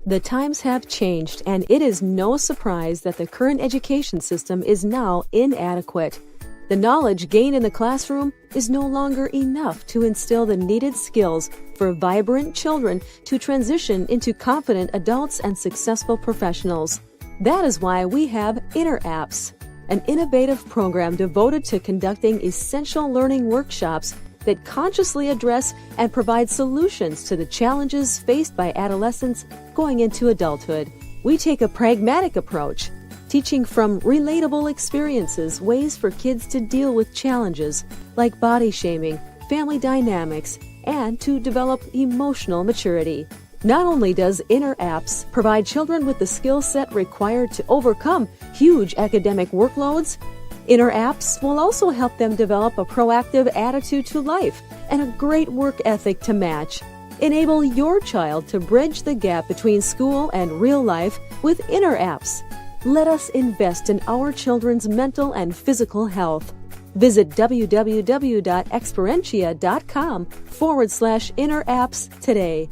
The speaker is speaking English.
The times have changed, and it is no surprise that the current education system is now inadequate. The knowledge gained in the classroom is no longer enough to instill the needed skills for vibrant children to transition into confident adults and successful professionals. That is why we have InnerApps, an innovative program devoted to conducting essential learning workshops that consciously address and provide solutions to the challenges faced by adolescents going into adulthood. We take a pragmatic approach, teaching from relatable experiences ways for kids to deal with challenges like body shaming, family dynamics, and to develop emotional maturity. Not only does InnerApps provide children with the skill set required to overcome huge academic workloads, InnerApps will also help them develop a proactive attitude to life and a great work ethic to match. Enable your child to bridge the gap between school and real life with InnerApps. Let us invest in our children's mental and physical health. Visit www.experientia.com/InnerApps today.